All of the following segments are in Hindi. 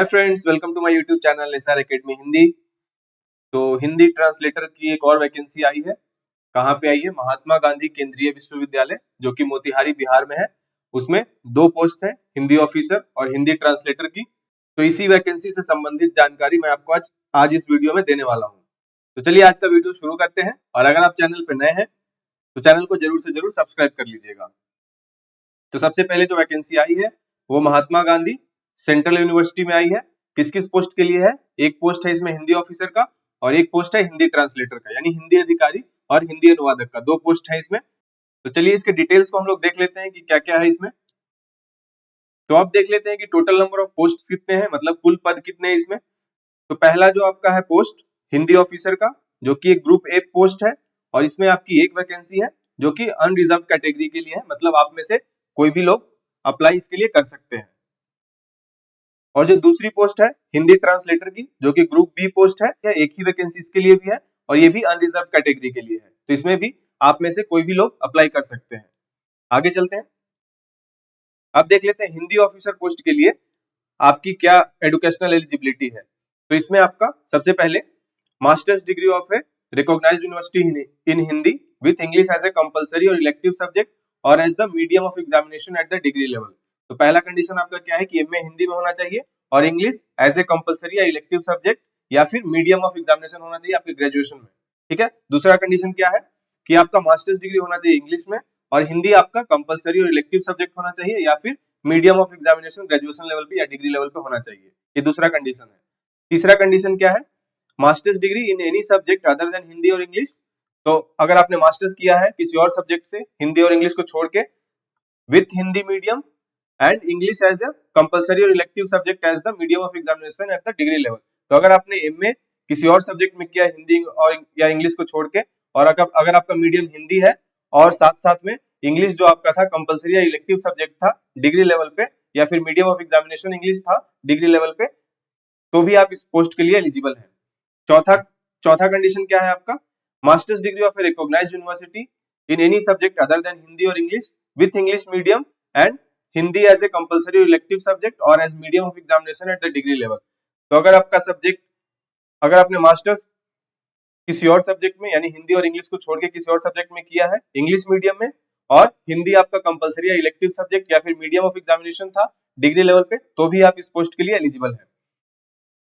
Hi friends, welcome to my YouTube channel SR Academy Hindi. तो हिंदी ट्रांसलेटर की एक और वैकेंसी आई है। कहाँ पे आई है? महात्मा गांधी केंद्रीय विश्वविद्यालय जो कि मोतिहारी बिहार में है। उसमें 2 पोस्ट है, हिंदी ऑफिसर और हिंदी ट्रांसलेटर की। तो इसी वैकेंसी से संबंधित जानकारी मैं आपको आज इस वीडियो में देने वाला हूँ। तो चलिए आज का वीडियो शुरू करते हैं। और अगर आप चैनल पे नए हैं तो चैनल को जरूर से जरूर सब्सक्राइब कर लीजिएगा। तो सबसे पहले जो वैकेंसी आई है वो महात्मा गांधी सेंट्रल यूनिवर्सिटी में आई है। किस किस पोस्ट के लिए है? एक पोस्ट है इसमें हिंदी ऑफिसर का और एक पोस्ट है हिंदी ट्रांसलेटर का, यानी हिंदी अधिकारी और हिंदी अनुवादक का। 2 पोस्ट है इसमें। तो चलिए इसके डिटेल्स को हम लोग देख लेते हैं कि क्या क्या है इसमें। तो अब देख लेते हैं कि टोटल नंबर ऑफ पोस्ट कितने हैं, मतलब कुल पद कितने हैं इसमें। तो पहला जो आपका है पोस्ट हिंदी ऑफिसर का, जो कि एक ग्रुप ए पोस्ट है और इसमें आपकी एक वैकेंसी है जो कि अनरिजर्व कैटेगरी के लिए है, मतलब आप में से कोई भी लोग अप्लाई इसके लिए कर सकते हैं। और जो दूसरी पोस्ट है हिंदी ट्रांसलेटर की, जो कि ग्रुप बी पोस्ट है, एक ही वैकेंसी इसके लिए भी है और ये भी अनरिजर्व कैटेगरी के लिए है। तो इसमें भी आप में से कोई भी लोग अप्लाई कर सकते हैं। आगे चलते हैं। अब देख लेते हैं हिंदी ऑफिसर पोस्ट के लिए आपकी क्या एजुकेशनल एलिजिबिलिटी है। तो इसमें आपका सबसे पहले master's degree of a recognised university in Hindi with English as a compulsory और इलेक्टिव सब्जेक्ट और as the medium of examination at the degree level. तो पहला कंडीशन आपका क्या है कि एमए हिंदी में होना चाहिए और इंग्लिश एज ए कंपलसरी या इलेक्टिव सब्जेक्ट या फिर मीडियम ऑफ एग्जामिनेशन होना चाहिए आपके ग्रेजुएशन में। ठीक है। दूसरा कंडीशन क्या है कि आपका मास्टर्स डिग्री होना चाहिए इंग्लिश में और हिंदी आपका कंपलसरी और इलेक्टिव सब्जेक्ट होना चाहिए या फिर medium of examination graduation level पे या डिग्री लेवल पे होना चाहिए। ये दूसरा कंडीशन है। तीसरा कंडीशन क्या है? Masters degree in any subject other than Hindi और इंग्लिश। तो अगर आपने मास्टर्स किया है किसी और सब्जेक्ट से हिंदी और इंग्लिश को छोड़ के with Hindi medium and English as a compulsory और elective subject as the medium of examination at the degree level. तो अगर आपने एमए किसी और सब्जेक्ट में किया हिंदी और या इंग्लिश को छोड़ के और अगर आपका मीडियम हिंदी है और साथ साथ में इंग्लिश जो आपका था कंपलसरी या इलेक्टिव सब्जेक्ट था डिग्री लेवल पे या फिर मीडियम ऑफ एग्जामिनेशन इंग्लिश था डिग्री लेवल पे, तो भी आप इस पोस्ट के लिए एलिजिबल हैं। चौथा चौथा कंडीशन क्या है आपका? Masters degree of a recognised university in any subject other than Hindi और English with English medium and Hindi as a compulsory elective subject और as medium of examination at the degree level. तो अगर आपने मास्टर्स किसी और सब्जेक्ट में यानी हिंदी और इंग्लिश को छोड़ के किसी और सब्जेक्ट में किया है इंग्लिश मीडियम में और हिंदी आपका कंपलसरी या इलेक्टिव सब्जेक्ट या फिर मीडियम ऑफ एग्जामिनेशन था डिग्री लेवल पे, तो भी आप इस पोस्ट के लिए एलिजिबल है।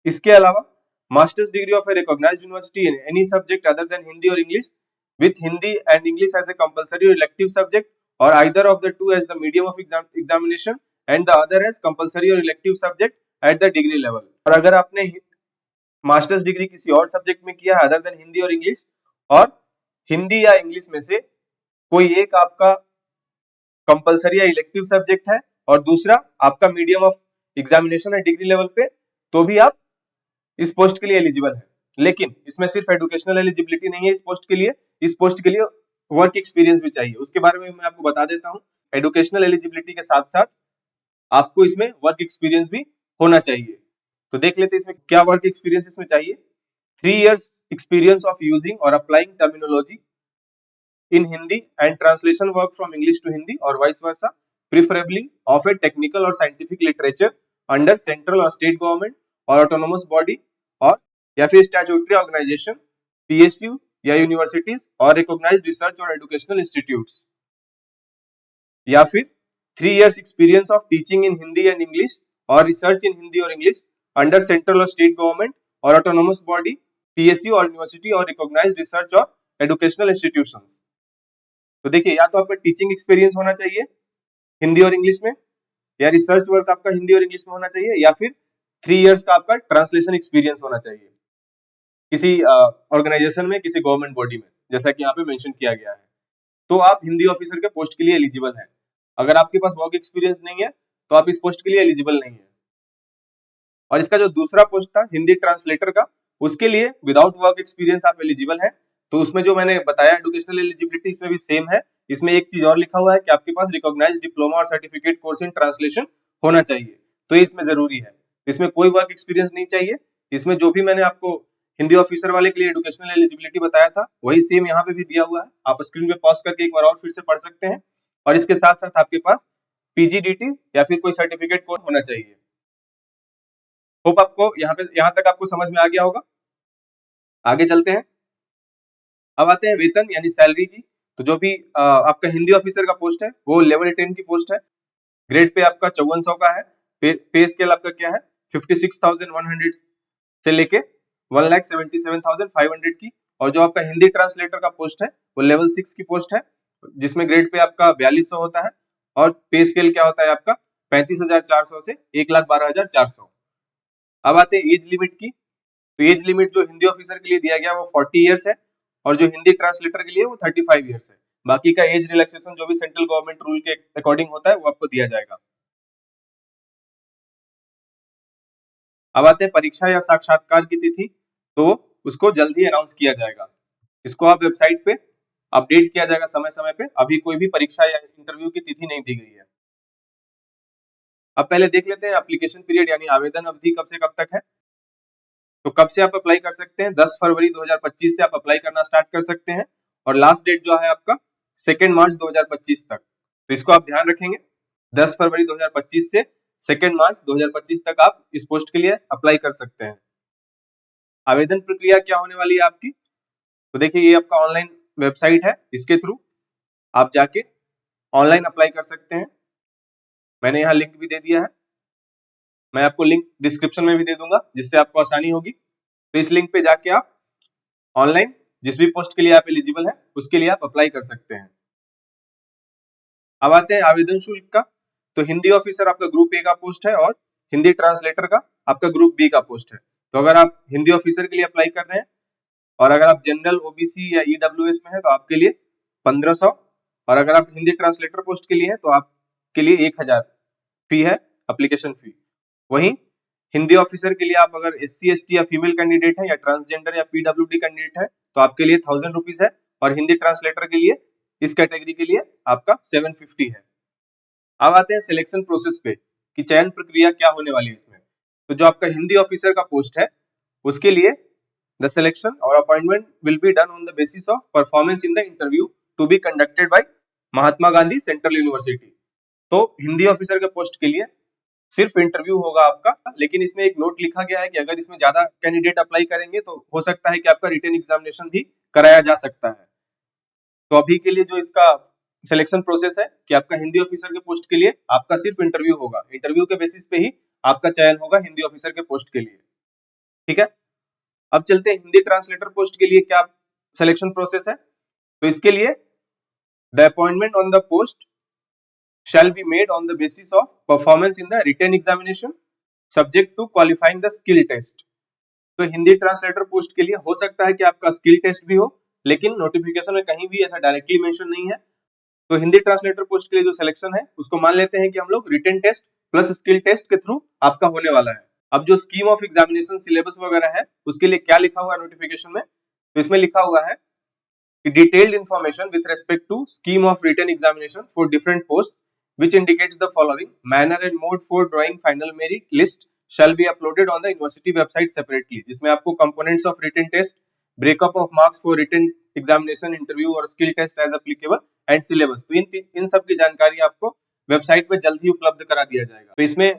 इसके अलावा masters degree of a recognised university in any subject other than Hindi और English with Hindi and English as a compulsory और इलेक्टिव सब्जेक्ट और either of the two as the medium of examination and the other as compulsory और elective subject at the degree level. और अगर आपने मास्टर्स डिग्री किसी और सब्जेक्ट में किया है अदर देन हिंदी और इंग्लिश और हिंदी या इंग्लिश में से कोई एक आपका कंपलसरी या इलेक्टिव सब्जेक्ट है और दूसरा आपका मीडियम ऑफ एग्जामिनेशन है डिग्री लेवल पे, तो भी आप इस पोस्ट के लिए एलिजिबल है। लेकिन इसमें सिर्फ एजुकेशनल एलिजिबिलिटी नहीं है इस पोस्ट के लिए वर्क एक्सपीरियंस भी चाहिए। उसके बारे में मैं आपको बता देता हूँ। एजुकेशनल एलिजिबिलिटी के साथ साथ आपको इसमें वर्क एक्सपीरियंस भी होना चाहिए। तो देख लेते हैं इसमें क्या वर्क एक्सपीरियंस इसमें चाहिए। 3 years experience of using or applying terminology in Hindi and translation work from English to Hindi or vice versa, preferably of a technical or scientific literature under central or state government or autonomous body और या फिर statutory organization, PSU या universities और recognized research और educational institutes, या फिर 3 years experience of teaching in Hindi and English or research in Hindi or English under central or state government or autonomous body, PSU और university और recognized research और educational institutions। तो देखिए या तो आपका टीचिंग एक्सपीरियंस होना चाहिए हिंदी और इंग्लिश में या रिसर्च वर्क आपका हिंदी और इंग्लिश में होना चाहिए या फिर 3 इयर्स का आपका ट्रांसलेशन एक्सपीरियंस होना चाहिए किसी ऑर्गेनाइजेशन में, किसी गवर्नमेंट बॉडी में, जैसा कि यहाँ पे मेंशन किया गया है। तो आप हिंदी ऑफिसर के पोस्ट के लिए एलिजिबल हैं। अगर आपके पास वर्क एक्सपीरियंस नहीं है तो आप इस पोस्ट के लिए एलिजिबल नहीं है। और इसका जो दूसरा पोस्ट था हिंदी ट्रांसलेटर का, उसके लिए विदाउट वर्क एक्सपीरियंस आप एलिजिबल हैं। तो उसमें जो मैंने बताया एजुकेशनल एलिजिबिलिटी इसमें भी सेम है। इसमें एक चीज और लिखा हुआ है कि आपके पास रिकॉग्नाइज्ड डिप्लोमा और सर्टिफिकेट कोर्स इन ट्रांसलेशन होना चाहिए, तो ये इसमें जरूरी है। इसमें कोई वर्क एक्सपीरियंस नहीं चाहिए। इसमें जो भी मैंने आपको हिंदी ऑफिसर वाले के लिए एजुकेशनल एलिजिबिलिटी बताया था वही सेम यहाँ पे भी दिया हुआ है। आप स्क्रीन पे पॉज करके एक बार और फिर से पढ़ सकते हैं। और इसके साथ साथ आपके पास पीजीडीटी या फिर कोई सर्टिफिकेट कोर्स होना चाहिए। होप आपको यहाँ तक आपको समझ में आ गया होगा। आगे चलते हैं। अब आते हैं वेतन यानी सैलरी की। तो जो भी आपका हिंदी ऑफिसर का पोस्ट है वो लेवल 10 की पोस्ट है। ग्रेड पे आपका 5400 का है। पे स्केल आपका क्या है 56,100 से लेके 1,77,500 की। और जो आपका हिंदी ट्रांसलेटर का पोस्ट है वो लेवल 6 की पोस्ट है, जिसमें ग्रेड पे आपका 4200 होता है और पे स्केल क्या होता है आपका 35,400 से 1,12,400। अब आते हैं एज लिमिट की। तो एज लिमिट जो हिंदी ऑफिसर के लिए दिया गया वो 40 ईयर्स है और जो हिंदी ट्रांसलेटर के लिए वो 35 ईयर्स है। बाकी का एज रिलैक्सेशन जो भी सेंट्रल गवर्नमेंट रूल के अकॉर्डिंग होता है वो आपको दिया जाएगा। अब आते हैं परीक्षा या साक्षात्कार की तिथि। तो उसको जल्द ही अनाउंस किया जाएगा। इसको आप वेबसाइट पे अपडेट किया जाएगा समय समय पे। अभी कोई भी परीक्षा या इंटरव्यू की तिथि नहीं दी गई है। अब पहले देख लेते हैं एप्लीकेशन पीरियड यानी आवेदन अवधि कब से कब तक है। तो कब से आप अप्लाई कर सकते हैं 10 फरवरी 2025 से आप अप्लाई करना स्टार्ट कर सकते हैं और लास्ट डेट जो है आपका 2 मार्च 2025 तक। तो इसको आप ध्यान रखेंगे 10 फरवरी 2025 से 2 मार्च 2025 तक आप इस पोस्ट के लिए अप्लाई कर सकते हैं। आवेदन प्रक्रिया क्या होने वाली है आपकी। तो देखिए ये आपका ऑनलाइन वेबसाइट है, इसके थ्रू आप जाके ऑनलाइन अप्लाई कर सकते हैं। मैंने यहाँ लिंक भी दे दिया है, मैं आपको लिंक डिस्क्रिप्शन में भी दे दूंगा जिससे आपको आसानी होगी। तो इस लिंक पे जाके आप ऑनलाइन जिस भी पोस्ट के लिए आप एलिजिबल है उसके लिए आप अप्लाई कर सकते हैं। अब आते हैं आवेदन शुल्क का। तो हिंदी ऑफिसर आपका ग्रुप ए का पोस्ट है और हिंदी ट्रांसलेटर का आपका ग्रुप बी का पोस्ट है। तो अगर आप हिंदी ऑफिसर के लिए अप्लाई कर रहे हैं और अगर आप जनरल ओबीसी या ईडब्ल्यूएस में है तो आपके लिए 1500 और अगर आप हिंदी ट्रांसलेटर पोस्ट के लिए है तो आपके लिए 1000 फी है, एप्लीकेशन फी। वहीं हिंदी ऑफिसर के लिए आप अगर SC ST या फीमेल कैंडिडेट है या ट्रांसजेंडर या PWD कैंडिडेट है तो आपके लिए 1000 रुपीज है और हिंदी ट्रांसलेटर के लिए इस कैटेगरी के लिए आपका 750 है। अब आते हैं सिलेक्शन प्रोसेस पे कि चयन प्रक्रिया क्या होने वाली है इसमें। तो जो आपका हिंदी ऑफिसर का पोस्ट है उसके लिए द सिलेक्शन और appointment will be done on the basis of performance in the interview to be conducted by Mahatma Gandhi Central University. तो हिंदी ऑफिसर के पोस्ट के लिए सिर्फ इंटरव्यू होगा आपका, लेकिन इसमें एक नोट लिखा गया है कि अगर इसमें ज्यादा कैंडिडेट अप्लाई करेंगे तो हो सकता है कि आपका रिटन एग्जामिनेशन भी कराया जा सकता है। तो अभी के लिए जो इसका सिलेक्शन प्रोसेस है कि आपका हिंदी ऑफिसर के पोस्ट के लिए आपका सिर्फ इंटरव्यू होगा, इंटरव्यू के बेसिस पे ही आपका चयन होगा हिंदी ऑफिसर के पोस्ट के लिए। ठीक है, अब चलते हैं हिंदी ट्रांसलेटर पोस्ट के लिए क्या सिलेक्शन प्रोसेस है। तो इसके लिए the appointment on the post shall be made on the basis of performance in the written examination subject to qualifying the skill test। तो हिंदी ट्रांसलेटर पोस्ट के लिए हो सकता है कि आपका स्किल टेस्ट भी हो, लेकिन नोटिफिकेशन में कहीं भी ऐसा डायरेक्टली मेंशन नहीं है। तो हिंदी ट्रांसलेटर पोस्ट के लिए जो सिलेक्शन है उसको मान लेते हैं कि हम लोग written test plus skill test के थ्रू आपका होने वाला है। अब जो स्कीम ऑफ एग्जामिनेशन सिलेबस वगैरह है उसके लिए क्या लिखा हुआ है नोटिफिकेशन में, तो इसमें लिखा हुआ है कि detailed information with respect to scheme of written examination for different post which indicates the following manner and mode for drawing final merit list shall be uploaded on the university website separately। जिसमें आपको components of written test, breakup of marks for written examination, interview और skill test as applicable and syllabus। तो इन सब की जानकारी आपको वेबसाइट पे जल्द ही उपलब्ध करा दिया जाएगा। तो इसमें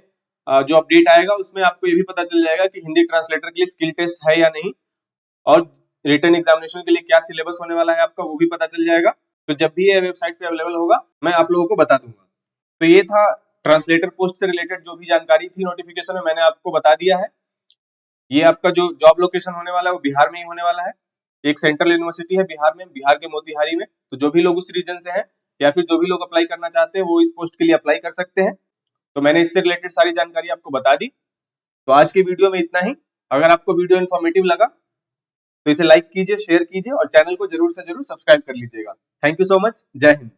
जो अपडेट आएगा उसमें आपको ये भी पता चल जाएगा कि हिंदी ट्रांसलेटर के लिए स्किल टेस्ट है या नहीं और रिटन एग्जामिनेशन के लिए क्या सिलेबस होने वाला है आपका वो भी पता चल जाएगा। तो जब भी ये वेबसाइट पे अवेलेबल होगा मैं आप लोगों को बता दूंगा। तो ये था ट्रांसलेटर पोस्ट से रिलेटेड जो भी जानकारी थी नोटिफिकेशन में मैंने आपको बता दिया है। ये आपका जो जॉब लोकेशन होने वाला है वो बिहार में ही होने वाला है। एक सेंट्रल यूनिवर्सिटी है बिहार में, बिहार के मोतिहारी में। तो जो भी लोग उस रीजन से हैं या फिर जो भी लोग अप्लाई करना चाहते हैं वो इस पोस्ट के लिए अप्लाई कर सकते हैं। तो मैंने इससे रिलेटेड सारी जानकारी आपको बता दी। तो आज के वीडियो में इतना ही। अगर आपको वीडियो इन्फॉर्मेटिव लगा तो इसे लाइक कीजिए, शेयर कीजिए और चैनल को जरूर से जरूर सब्सक्राइब कर लीजिएगा। Thank you so much. जय हिंद।